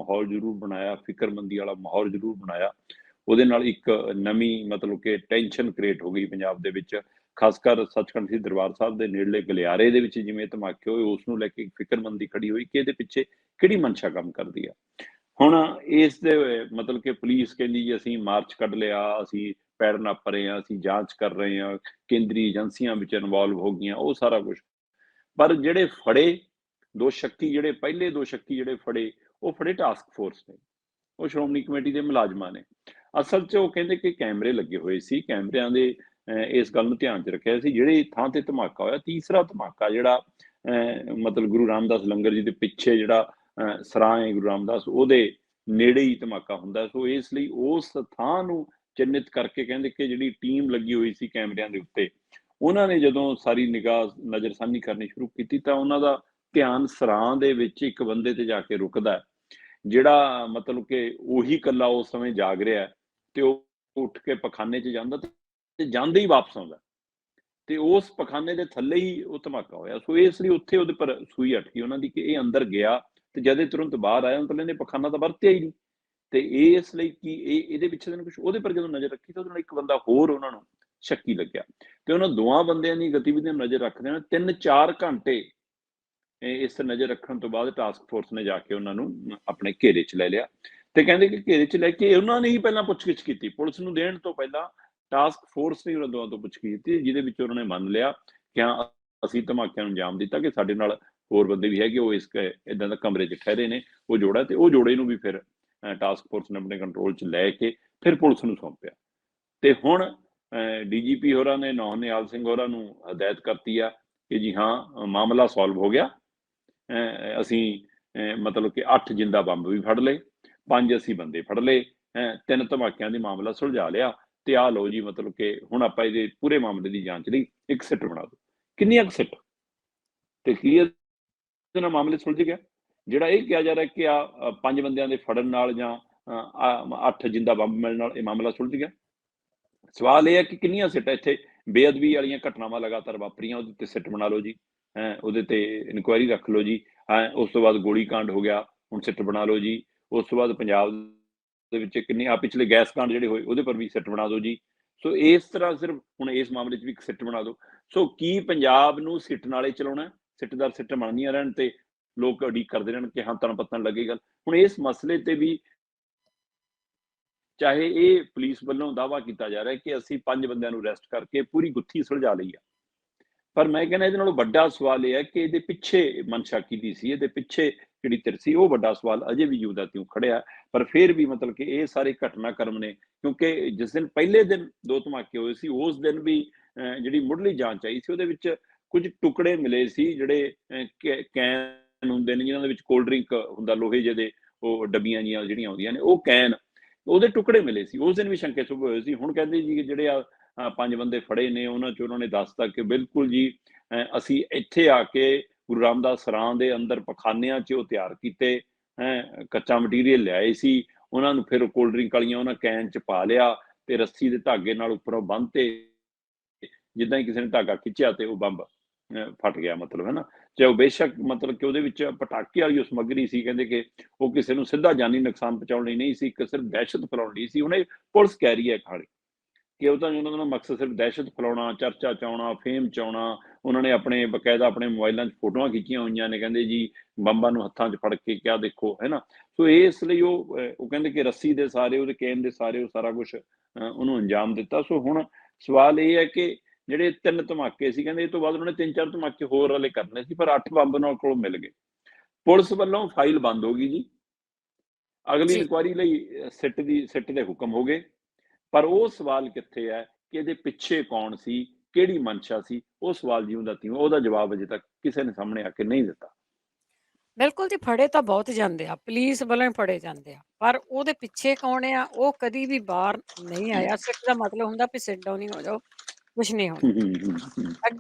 ਮਾਹੌਲ ਜ਼ਰੂਰ ਬਣਾਇਆ, ਫ਼ਿਕਰਮੰਦੀ ਵਾਲਾ ਮਾਹੌਲ ਜ਼ਰੂਰ ਬਣਾਇਆ। ਉਹਦੇ ਨਾਲ ਇੱਕ ਨਵੀਂ ਮਤਲਬ ਕਿ ਟੈਨਸ਼ਨ ਕ੍ਰੀਏਟ ਹੋ ਗਈ ਪੰਜਾਬ ਦੇ ਵਿੱਚ, ਖ਼ਾਸਕਰ ਸੱਚਖੰਡ ਸ੍ਰੀ ਦਰਬਾਰ ਸਾਹਿਬ ਦੇ ਨੇੜਲੇ ਗਲਿਆਰੇ ਦੇ ਵਿੱਚ ਜਿਵੇਂ ਧਮਾਕੇ ਹੋਏ, ਉਸ ਨੂੰ ਲੈ ਕੇ ਇੱਕ ਫ਼ਿਕਰਮੰਦੀ ਖੜੀ ਹੋਈ ਕਿ ਇਹਦੇ ਪਿੱਛੇ ਕਿਹੜੀ ਮਨਸ਼ਾ ਕੰਮ ਕਰਦੀ ਆ। ਹੁਣ ਇਸ ਦੇ ਮਤਲਬ ਕਿ ਪੁਲਿਸ ਕਹਿੰਦੀ ਜੀ ਅਸੀਂ ਮਾਰਚ ਕੱਢ ਲਿਆ, ਅਸੀਂ ਪੈਰ ਨੱਪ ਰਹੇ ਹਾਂ, ਅਸੀਂ ਜਾਂਚ ਕਰ ਰਹੇ ਹਾਂ, ਕੇਂਦਰੀ ਏਜੰਸੀਆਂ ਵਿੱਚ ਇਨਵੋਲਵ ਹੋ ਗਈਆਂ, ਉਹ ਸਾਰਾ ਕੁਛ। ਪਰ ਜਿਹੜੇ ਫੜੇ, 2 ਸ਼ੱਕੀ ਜਿਹੜੇ ਪਹਿਲੇ 2 ਸ਼ੱਕੀ ਜਿਹੜੇ ਫੜੇ, ਉਹ ਫੜੇ ਟਾਸਕ ਫੋਰਸ ਨੇ, ਉਹ ਸ਼੍ਰੋਮਣੀ ਕਮੇਟੀ ਦੇ ਮੁਲਾਜ਼ਮਾਂ ਨੇ। ਅਸਲ 'ਚ ਉਹ ਕਹਿੰਦੇ ਕਿ ਕੈਮਰੇ ਲੱਗੇ ਹੋਏ ਸੀ, ਕੈਮਰਿਆਂ ਦੇ ਇਸ ਗੱਲ ਨੂੰ ਧਿਆਨ 'ਚ ਰੱਖਿਆ ਸੀ। ਜਿਹੜੀ ਥਾਂ ਤੇ ਧਮਾਕਾ ਹੋਇਆ, ਤੀਸਰਾ ਧਮਾਕਾ ਜਿਹੜਾ ਮਤਲਬ ਗੁਰੂ ਰਾਮਦਾਸ ਲੰਗਰ ਜੀ ਦੇ ਪਿੱਛੇ ਜਿਹੜਾ ਸਰਾਂ ਹੈ ਗੁਰੂ ਰਾਮਦਾਸ, ਉਹਦੇ ਨੇੜੇ ਹੀ ਧਮਾਕਾ ਹੁੰਦਾ। ਸੋ ਇਸ ਲਈ ਉਸ ਥਾਂ ਨੂੰ ਚਿੰਨ੍ਹਿਤ ਕਰਕੇ ਕਹਿੰਦੇ ਕਿ ਜਿਹੜੀ ਟੀਮ ਲੱਗੀ ਹੋਈ ਸੀ ਕੈਮਰਿਆਂ ਦੇ ਉੱਤੇ, ਉਹਨਾਂ ਨੇ ਜਦੋਂ ਸਾਰੀ ਨਿਗਾਹ ਨਜ਼ਰਸਾਨੀ ਕਰਨੀ ਸ਼ੁਰੂ ਕੀਤੀ ਤਾਂ ਉਹਨਾਂ ਦਾ ਧਿਆਨ ਸਰਾਂ ਦੇ ਵਿੱਚ ਇੱਕ ਬੰਦੇ ਤੇ ਜਾ ਕੇ ਰੁਕਦਾ ਹੈ, ਜਿਹੜਾ ਮਤਲਬ ਕਿ ਉਹੀ ਇਕੱਲਾ ਉਸ ਸਮੇਂ ਜਾਗ ਰਿਹਾ ਹੈ ਤੇ ਉਹ ਉੱਠ ਕੇ ਪਖਾਨੇ 'ਚ ਜਾਂਦਾ ਤੇ ਜਾਂਦੇ ਹੀ ਵਾਪਸ ਆਉਂਦਾ ਤੇ ਉਸ ਪਖਾਨੇ ਦੇ ਥੱਲੇ ਹੀ ਉਹ ਧਮਾਕਾ ਹੋਇਆ। ਸੋ ਇਸ ਲਈ ਉੱਥੇ ਉਹਦੇ ਪਰ ਸੂਈ ਅਟਕੀ ਉਹਨਾਂ ਦੀ ਕਿ ਇਹ ਅੰਦਰ ਗਿਆ ਤੇ ਜਦ ਇਹ ਤੁਰੰਤ ਬਾਹਰ ਆਇਆ, ਉਹਨੇ ਇਹਨੇ ਪਖਾਨਾ ਤਾਂ ਵਰਤਿਆ ਹੀ ਨਹੀਂ। ਤੇ ਇਸ ਲਈ ਕਿ ਇਹਦੇ ਪਿੱਛੇ ਤਾਂ ਕੁਛ, ਉਹਦੇ ਪਰ ਜਦੋਂ ਨਜ਼ਰ ਰੱਖੀ ਤਾਂ ਉਹਦੇ ਨਾਲ ਇੱਕ ਬੰਦਾ ਹੋਰ ਉਹਨਾਂ ਨੂੰ ਸ਼ੱਕੀ ਲੱਗਿਆ ਤੇ ਉਹਨਾਂ ਦੋਵਾਂ ਬੰਦਿਆਂ ਦੀ ਗਤੀਵਿਧੀਆਂ ਨੂੰ ਨਜ਼ਰ ਰੱਖਦੇ ਹੋਏ 3-4 ਘੰਟੇ ਇਸ ਨਜ਼ਰ ਰੱਖਣ ਤੋਂ ਬਾਅਦ ਟਾਸਕ ਫੋਰਸ ਨੇ ਜਾ ਕੇ ਉਹਨਾਂ ਨੂੰ ਆਪਣੇ ਘੇਰੇ 'ਚ ਲੈ ਲਿਆ ਤੇ ਕਹਿੰਦੇ ਕਿ ਘੇਰੇ 'ਚ ਲੈ ਕੇ ਉਹਨਾਂ ਨੇ ਹੀ ਪਹਿਲਾਂ ਪੁੱਛਗਿੱਛ ਕੀਤੀ, ਪੁਲਿਸ ਨੂੰ ਦੇਣ ਤੋਂ ਪਹਿਲਾਂ ਟਾਸਕ ਫੋਰਸ ਨੇ ਉਹਨਾਂ ਦੋਵਾਂ ਤੋਂ ਪੁੱਛਗਿੱਛ ਕੀਤੀ, ਜਿਹਦੇ ਵਿੱਚ ਉਹਨਾਂ ਨੇ ਮੰਨ ਲਿਆ ਕਿ ਹਾਂ ਅਸੀਂ ਧਮਾਕਿਆਂ ਨੂੰ ਅੰਜਾਮ ਦਿੱਤਾ, ਕਿ ਸਾਡੇ ਨਾਲ ਹੋਰ ਬੰਦੇ ਵੀ ਹੈਗੇ, ਉਹ ਇਸ ਏਦਾਂ ਦਾ ਕਮਰੇ 'ਚ ਠਹਿਰੇ ਨੇ, ਉਹ ਜੋੜਾ ਤੇ ਉਹ ਜੋੜੇ ਨੂੰ ਵੀ ਫਿਰ ਟਾਸਕ ਫੋਰਸ ਨੇ ਆਪਣੇ ਕੰਟਰੋਲ 'ਚ ਲੈ ਕੇ ਫਿਰ ਪੁਲਿਸ ਨੂੰ ਸੌਂਪਿਆ। ਤੇ ਹੁਣ ਡੀਜੀਪੀ ਹੋਰਾਂ ਨੇ ਨੌ ਨਿਹਾਲ ਸਿੰਘ ਹੋਰਾਂ ਨੂੰ ਹਦਾਇਤ ਕਰਤੀ ਆ ਕਿ ਜੀ ਹਾਂ ਮਾਮਲਾ ਸੋਲਵ ਹੋ ਗਿਆ। ਅਸੀਂ ਮਤਲਬ ਕਿ 8 ਜਿੰਦਾ ਬੰਬ ਵੀ ਫੜ ਲਏ, 5 ਅਸੀਂ ਬੰਦੇ ਫੜ ਲਏ, 3 ਧਮਾਕਿਆਂ ਦੀ ਮਾਮਲਾ ਸੁਲਝਾ ਲਿਆ ਤੇ ਆਹ ਲਓ ਜੀ ਮਤਲਬ ਕਿ ਹੁਣ ਆਪਾਂ ਇਹਦੇ ਪੂਰੇ ਮਾਮਲੇ ਦੀ ਜਾਂਚ ਲਈ ਇੱਕ ਸਿੱਟ ਬਣਾ ਦਿਓ। ਕਿੰਨੀਆਂ ਕੁ ਸਿੱਟ ਤੇ ਕੀ ਇਹਦੇ ਨਾਲ ਮਾਮਲੇ ਸੁਲਝ ਗਿਆ? ਜਿਹੜਾ ਇਹ ਕਿਹਾ ਜਾ ਰਿਹਾ ਕਿ 5 ਬੰਦਿਆਂ ਦੇ ਫੜਨ ਨਾਲ ਜਾਂ 8 ਜਿੰਦਾ ਬੰਬ ਮਿਲਣ ਨਾਲ ਇਹ ਮਾਮਲਾ ਸੁਲਝ ਗਿਆ। ਸਵਾਲ ਇਹ ਹੈ ਕਿ ਕਿੰਨੀਆਂ ਸਿੱਟਾਂ ਇੱਥੇ ਬੇਅਦਬੀ ਵਾਲੀਆਂ ਘਟਨਾਵਾਂ ਲਗਾਤਾਰ ਵਾਪਰੀਆਂ, ਉਹਦੇ ਤੇ ਸਿੱਟ ਬਣਾ ਲਓ ਜੀ, ਉਹਦੇ ਤੇ ਇਨਕੁਆਇਰੀ ਰੱਖ ਲਓ ਜੀ। ਉਸ ਤੋਂ ਬਾਅਦ ਗੋਲੀ ਕਾਂਡ ਹੋ ਗਿਆ, ਹੁਣ ਸਿੱਟ ਬਣਾ ਲਓ ਜੀ। ਉਸ ਤੋਂ ਬਾਅਦ ਪੰਜਾਬ ਦੇ ਵਿੱਚ ਕਿੰਨੇ ਪਿਛਲੇ ਗੈਸ ਕਾਂਡ ਜਿਹੜੇ ਹੋਏ ਉਹਦੇ ਪਰ ਵੀ ਸਿੱਟ ਬਣਾ ਦਿਓ ਜੀ। ਸੋ ਇਸ ਤਰ੍ਹਾਂ ਸਿਰਫ ਹੁਣ ਇਸ ਮਾਮਲੇ 'ਚ ਵੀ ਇੱਕ ਸਿੱਟ ਬਣਾ ਦਿਓ। ਸੋ ਕੀ ਪੰਜਾਬ ਨੂੰ ਸਿੱਟ ਨਾਲੇ ਚਲਾਉਣਾ, ਸਿੱਟ ਦਰ ਸਿੱਟ ਬਣਦੀਆਂ ਰਹਿਣ ਤੇ ਲੋਕ ਉਡੀਕ ਕਰਦੇ ਰਹਿਣ ਕਿ ਹਾਂ ਤੁਹਾਨੂੰ ਪਤਾ ਲੱਗੇ ਗੱਲ। ਹੁਣ ਇਸ ਮਸਲੇ ਤੇ ਵੀ ਚਾਹੇ ਇਹ ਪੁਲਿਸ ਵੱਲੋਂ ਦਾਅਵਾ ਕੀਤਾ ਜਾ ਰਿਹਾ ਕਿ ਅਸੀਂ 5 ਬੰਦਿਆਂ ਨੂੰ ਅਰੈਸਟ ਕਰਕੇ ਪੂਰੀ ਗੁੱਥੀ ਸੁਲਝਾ ਲਈ ਆ, ਪਰ ਮੈਂ ਕਹਿੰਦਾ ਇਹਦੇ ਨਾਲੋਂ ਵੱਡਾ ਸਵਾਲ ਇਹ ਹੈ ਕਿ ਇਹਦੇ ਪਿੱਛੇ ਮਨਸ਼ਾ ਕਿਹਦੀ ਸੀ, ਇਹਦੇ ਪਿੱਛੇ ਕਿਹੜੀ ਧਿਰ ਸੀ, ਉਹ ਵੱਡਾ ਸਵਾਲ ਅਜੇ ਵੀ ਜਿਉਂ ਦਾ ਤਿਉਂ ਖੜਿਆ। ਪਰ ਫਿਰ ਵੀ ਮਤਲਬ ਕਿ ਇਹ ਸਾਰੇ ਘਟਨਾਕ੍ਰਮ ਨੇ, ਕਿਉਂਕਿ ਜਿਸ ਦਿਨ ਪਹਿਲੇ ਦਿਨ 2 ਧਮਾਕੇ ਹੋਏ ਸੀ, ਉਸ ਦਿਨ ਵੀ ਜਿਹੜੀ ਮੁੱਢਲੀ ਜਾਂਚ ਆਈ ਸੀ ਉਹਦੇ ਵਿੱਚ ਕੁਝ ਟੁਕੜੇ ਮਿਲੇ ਸੀ ਜਿਹੜੇ ਕੈਨ ਹੁੰਦੇ ਨੇ ਜਿਹਨਾਂ ਦੇ ਵਿੱਚ ਕੋਲਡ ਡਰਿੰਕ ਹੁੰਦਾ, ਲੋਹੇ ਜਿਹੇ ਦੇ ਉਹ ਡੱਬੀਆਂ ਜਿਹੀਆਂ ਜਿਹੜੀਆਂ ਆਉਂਦੀਆਂ ਨੇ, ਉਹ ਕੈਨ ਉਹਦੇ ਟੁਕੜੇ ਮਿਲੇ ਸੀ। ਉਸ ਦਿਨ ਵੀ ਸ਼ੰਕੇ ਸ਼ੁਬੇ ਹੋਏ ਸੀ। ਹੁਣ ਕਹਿੰਦੇ ਜੀ ਜਿਹੜੇ 5 ਬੰਦੇ ਫੜੇ ਨੇ ਉਹਨਾਂ 'ਚ ਉਹਨਾਂ ਨੇ ਦੱਸਤਾ ਕਿ ਬਿਲਕੁਲ ਜੀ ਅਸੀਂ ਇੱਥੇ ਆ ਕੇ ਗੁਰੂ ਰਾਮਦਾਸ ਸਰਾਂ ਦੇ ਅੰਦਰ ਪਖਾਨਿਆਂ 'ਚ ਉਹ ਤਿਆਰ ਕੀਤੇ, ਕੱਚਾ ਮਟੀਰੀਅਲ ਲਿਆਏ ਸੀ, ਉਹਨਾਂ ਨੂੰ ਫਿਰ ਕੋਲਡ ਡਰਿੰਕ ਵਾਲੀਆਂ ਉਹਨਾਂ ਕੈਨ 'ਚ ਪਾ ਲਿਆ ਤੇ ਰੱਸੀ ਦੇ ਧਾਗੇ ਨਾਲ ਉੱਪਰੋਂ ਬੰਨ੍ਹਤੇ, ਜਿੱਦਾਂ ਹੀ ਕਿਸੇ ਨੇ ਧਾਗਾ ਖਿੱਚਿਆ ਤੇ ਉਹ ਬੰਬ ਫਟ ਗਿਆ, ਮਤਲਬ ਹੈ ਨਾ। ਚਾਹੇ ਉਹ ਬੇਸ਼ੱਕ ਮਤਲਬ ਕਿ ਉਹਦੇ ਵਿੱਚ ਪਟਾਕੇ ਵਾਲੀ ਉਹ ਸਮੱਗਰੀ ਸੀ, ਕਹਿੰਦੇ ਕਿ ਉਹ ਕਿਸੇ ਨੂੰ ਸਿੱਧਾ ਜਾਨੀ ਨੁਕਸਾਨ ਪਹੁੰਚਾਉਣ ਲਈ ਨਹੀਂ ਸੀ, ਇੱਕ ਸਿਰਫ ਦਹਿਸ਼ਤ ਫੈਲਾਉਣ ਲਈ ਸੀ। ਹੁਣ ਇਹ ਪੁਲਿਸ ਕਹਿ ਰਹੀ ਹੈ ਖਾਲੀ ਕਿ ਉਹ ਤਾਂ ਉਹਨਾਂ ਦਾ ਮਕਸਦ ਸਿਰਫ ਦਹਿਸ਼ਤ ਫੈਲਾਉਣਾ, ਚਰਚਾ 'ਚ ਆਉਣਾ, ਫੇਮ 'ਚ ਆਉਣਾ। ਉਹਨਾਂ ਨੇ ਆਪਣੇ ਬਕਾਇਦਾ ਆਪਣੇ ਮੋਬਾਈਲਾਂ 'ਚ ਫੋਟੋਆਂ ਖਿੱਚੀਆਂ ਹੋਈਆਂ ਨੇ, ਕਹਿੰਦੇ ਜੀ ਬੰਬਾਂ ਨੂੰ ਹੱਥਾਂ 'ਚ ਫੜ ਕੇ ਕਿਆ ਦੇਖੋ, ਹੈ ਨਾ। ਸੋ ਇਸ ਲਈ ਉਹ ਕਹਿੰਦੇ ਕਿ ਰੱਸੀ ਦੇ ਸਾਰੇ, ਉਹਦੇ ਕੈਨ ਦੇ ਸਾਰੇ, ਉਹ ਸਾਰਾ ਕੁਛ ਉਹਨੂੰ ਅੰਜਾਮ ਦਿੱਤਾ। ਸੋ ਹੁਣ ਸਵਾਲ ਇਹ ਹੈ ਕਿ ਜਿਹੜੇ 3 ਧਮਾਕੇ ਸੀ, ਕਹਿੰਦੇ ਇਹ ਤੋਂ ਬਾਅਦ ਉਹਨਾਂ ਨੇ 3-4 ਧਮਾਕੇ ਹੋਰ ਵਾਲੇ ਕਰਨੇ ਸੀ, ਪਰ 8 ਬੰਬ ਉਹਨਾਂ ਕੋਲੋਂ ਮਿਲ ਗਏ। ਪੁਲਿਸ ਵੱਲੋਂ ਫਾਈਲ ਬੰਦ ਹੋ ਗਈ ਜੀ। ਅਗਲੀ ਜੀ। ਇਨਕੁਆਇਰੀ ਲਈ ਸਿੱਟ ਦੇ ਹੁਕਮ ਹੋ ਗਏ। ਪਰ ਉਹ ਸਵਾਲ ਕਿੱਥੇ ਹੈ ਕਿ ਇਹਦੇ ਪਿੱਛੇ ਕੌਣ ਸੀ, ਕਿਹੜੀ ਮਨਸ਼ਾ ਸੀ, ਉਹ ਸਵਾਲ ਜਿਉਂ ਦਾ ਤਿਉਂ, ਉਹਦਾ ਜਵਾਬ ਅਜੇ ਤੱਕ ਕਿਸੇ ਨੇ ਸਾਹਮਣੇ ਆ ਕੇ ਨਹੀਂ ਦਿੱਤਾ। ਬਿਲਕੁਲ ਜੀ, ਫੜੇ ਤਾਂ ਬਹੁਤ ਜਾਂਦੇ ਆ, ਪੁਲਿਸ ਵੱਲੋਂ ਹੀ ਫੜੇ ਜਾਂਦੇ ਆ, ਪਰ ਉਹਦੇ ਪਿੱਛੇ ਕੌਣ ਆ ਉਹ ਕਦੀ ਵੀ ਬਾਹਰ ਨਹੀਂ ਆਇਆ। ਸਿੱਟ ਦਾ ਮਤਲਬ ਹੁੰਦਾ ਵੀ ਸਿਟ ਡਾਊਨ ਹੀ ਹੋ ਜਾਓ, ਕੁਛ ਨਹੀਂ ਹੋਣਾ। ਹੂੰ, ਹੂੰ, ਹੂੰ, ਹੂੰ।